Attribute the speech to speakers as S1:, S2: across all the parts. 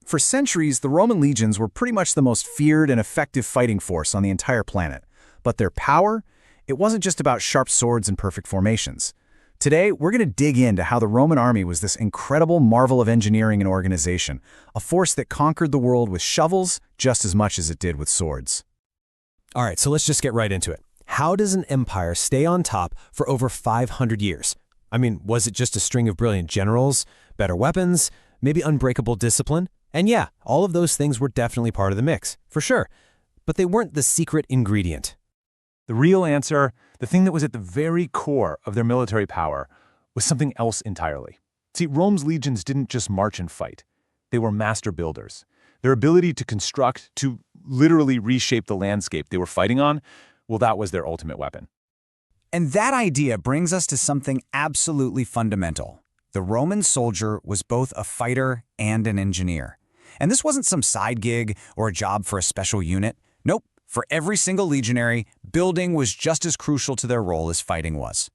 S1: For centuries, the Roman legions were pretty much the most feared and effective fighting force on the entire planet. But their power? It wasn't just about sharp swords and perfect formations. Today, we're going to dig into how the Roman army was this incredible marvel of engineering and organization, a force that conquered the world with shovels just as much as it did with swords.
S2: All right, so let's just get right into it. How does an empire stay on top for over 500 years? I mean, was it just a string of brilliant generals, better weapons, maybe unbreakable discipline? And yeah, all of those things were definitely part of the mix, for sure. But they weren't the secret ingredient.
S3: The real answer, the thing that was at the very core of their military power, was something else entirely. See, Rome's legions didn't just march and fight. They were master builders. Their ability to construct, to literally reshape the landscape they were fighting on, well, that was their ultimate weapon.
S4: And that idea brings us to something absolutely fundamental. The Roman soldier was both a fighter and an engineer. And this wasn't some side gig or a job for a special unit. Nope. For every single legionary, building was just as crucial to their role as fighting was.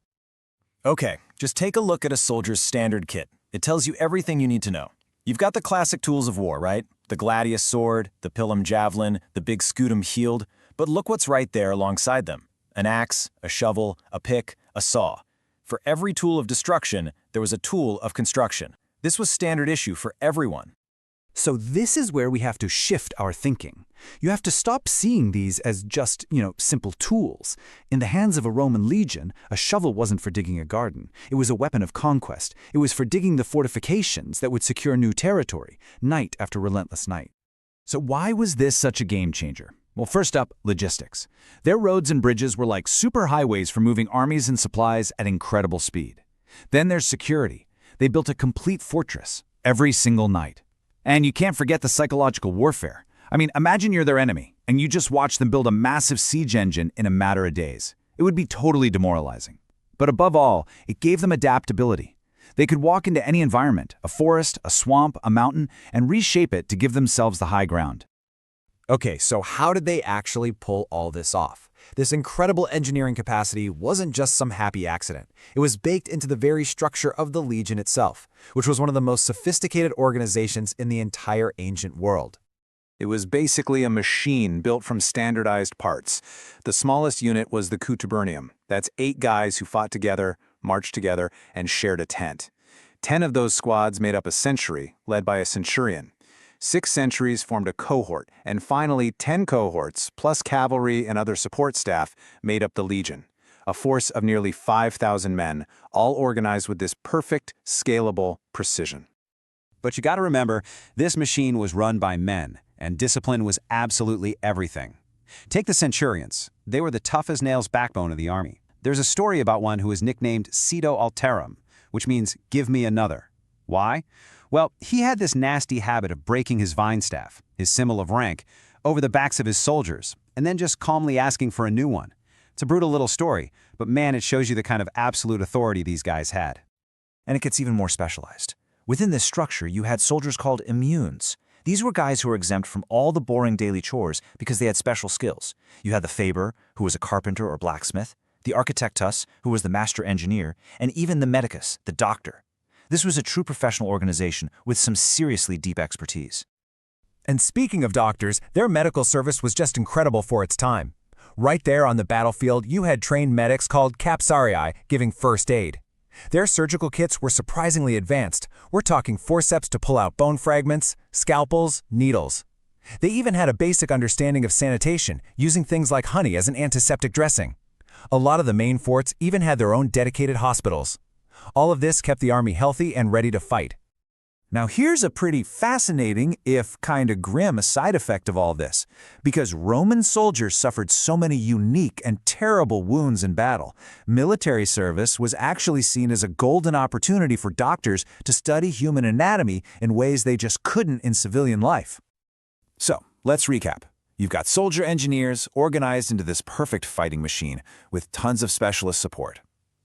S5: Okay, just take a look at a soldier's standard kit. It tells you everything you need to know. You've got the classic tools of war, right? The gladius sword, the pilum javelin, the big scutum shield. But look what's right there alongside them. An axe, a shovel, a pick, a saw. For every tool of destruction, there was a tool of construction. This was standard issue for everyone.
S1: So this is where we have to shift our thinking. You have to stop seeing these as just, simple tools. In the hands of a Roman legion, a shovel wasn't for digging a garden. It was a weapon of conquest. It was for digging the fortifications that would secure new territory, night after relentless night. So why was this such a game changer? Well, first up, logistics. Their roads and bridges were like superhighways for moving armies and supplies at incredible speed. Then there's security. They built a complete fortress every single night. And you can't forget the psychological warfare. I mean, imagine you're their enemy, and you just watch them build a massive siege engine in a matter of days. It would be totally demoralizing. But above all, it gave them adaptability. They could walk into any environment, a forest, a swamp, a mountain, and reshape it to give themselves the high ground.
S2: Okay, so how did they actually pull all this off? This incredible engineering capacity wasn't just some happy accident. It was baked into the very structure of the Legion itself, which was one of the most sophisticated organizations in the entire ancient world.
S6: It was basically a machine built from standardized parts. The smallest unit was the Cutubernium. That's 8 guys who fought together, marched together, and shared a tent. 10 of those squads made up a century, led by a centurion. 6 centuries formed a cohort, and finally 10 cohorts, plus cavalry and other support staff, made up the legion. A force of nearly 5,000 men, all organized with this perfect, scalable precision.
S4: But you got to remember, this machine was run by men, and discipline was absolutely everything. Take the centurions. They were the tough-as-nails backbone of the army. There's a story about one who is nicknamed Cedo Alterum, which means, give me another. Why? Well, he had this nasty habit of breaking his vine staff, his symbol of rank, over the backs of his soldiers, and then just calmly asking for a new one. It's a brutal little story, but man, it shows you the kind of absolute authority these guys had.
S7: And it gets even more specialized. Within this structure, you had soldiers called immunes. These were guys who were exempt from all the boring daily chores because they had special skills. You had the Faber, who was a carpenter or blacksmith, the Architectus, who was the master engineer, and even the Medicus, the doctor. This was a true professional organization with some seriously deep expertise.
S2: And speaking of doctors, their medical service was just incredible for its time. Right there on the battlefield, you had trained medics called capsarii giving first aid. Their surgical kits were surprisingly advanced. We're talking forceps to pull out bone fragments, scalpels, needles. They even had a basic understanding of sanitation, using things like honey as an antiseptic dressing. A lot of the main forts even had their own dedicated hospitals. All of this kept the army healthy and ready to fight.
S7: Now here's a pretty fascinating, if kinda grim, side effect of all this. Because Roman soldiers suffered so many unique and terrible wounds in battle, military service was actually seen as a golden opportunity for doctors to study human anatomy in ways they just couldn't in civilian life. So, let's recap. You've got soldier engineers organized into this perfect fighting machine with tons of specialist support.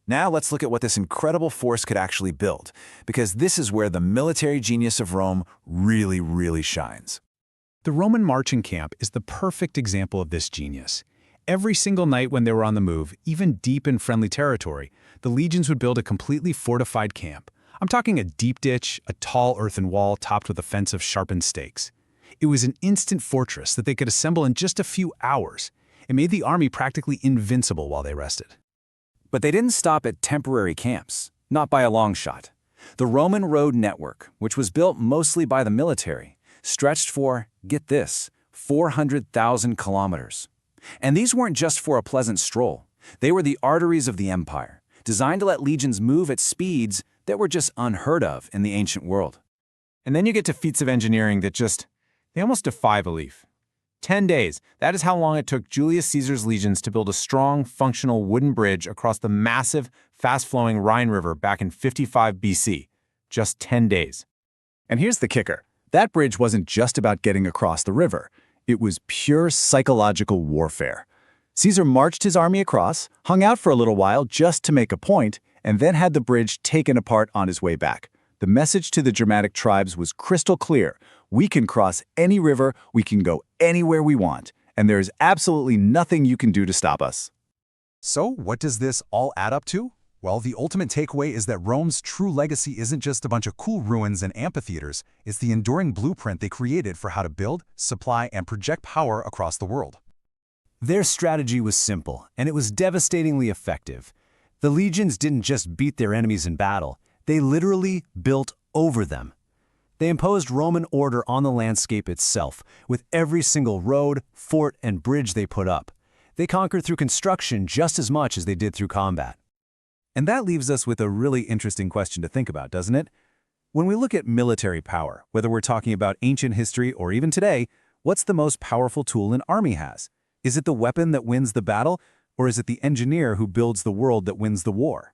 S7: Now let's look at what this incredible force could actually build, because this is where the military genius of Rome really shines.
S1: The Roman marching camp is the perfect example of this genius. Every single night when they were on the move, even deep in friendly territory, the legions would build a completely fortified camp, I'm talking a deep ditch, a tall earthen wall topped with a fence of sharpened stakes. It was an instant fortress that they could assemble in just a few hours. It made the army practically invincible while they rested.
S5: But they didn't stop at temporary camps, not by a long shot. The Roman road network, which was built mostly by the military, stretched for, get this, 400,000 kilometers. And these weren't just for a pleasant stroll. They were the arteries of the empire, designed to let legions move at speeds that were just unheard of in the ancient world.
S2: And then you get to feats of engineering that they almost defy belief. 10 days, that is how long it took Julius Caesar's legions to build a strong, functional wooden bridge across the massive, fast-flowing Rhine River back in 55 BC. Just 10 days.
S1: And here's the kicker. That bridge wasn't just about getting across the river. It was pure psychological warfare. Caesar marched his army across, hung out for a little while just to make a point, and then had the bridge taken apart on his way back. The message to the Germanic tribes was crystal clear. We can cross any river, we can go anywhere we want, and there is absolutely nothing you can do to stop us.
S7: So, what does this all add up to? Well, the ultimate takeaway is that Rome's true legacy isn't just a bunch of cool ruins and amphitheaters, it's the enduring blueprint they created for how to build, supply, and project power across the world.
S5: Their strategy was simple, and it was devastatingly effective. The legions didn't just beat their enemies in battle, they literally built over them. They imposed Roman order on the landscape itself, with every single road, fort, and bridge they put up. They conquered through construction just as much as they did through combat.
S1: And that leaves us with a really interesting question to think about, doesn't it? When we look at military power, whether we're talking about ancient history or even today, what's the most powerful tool an army has? Is it the weapon that wins the battle, or is it the engineer who builds the world that wins the war?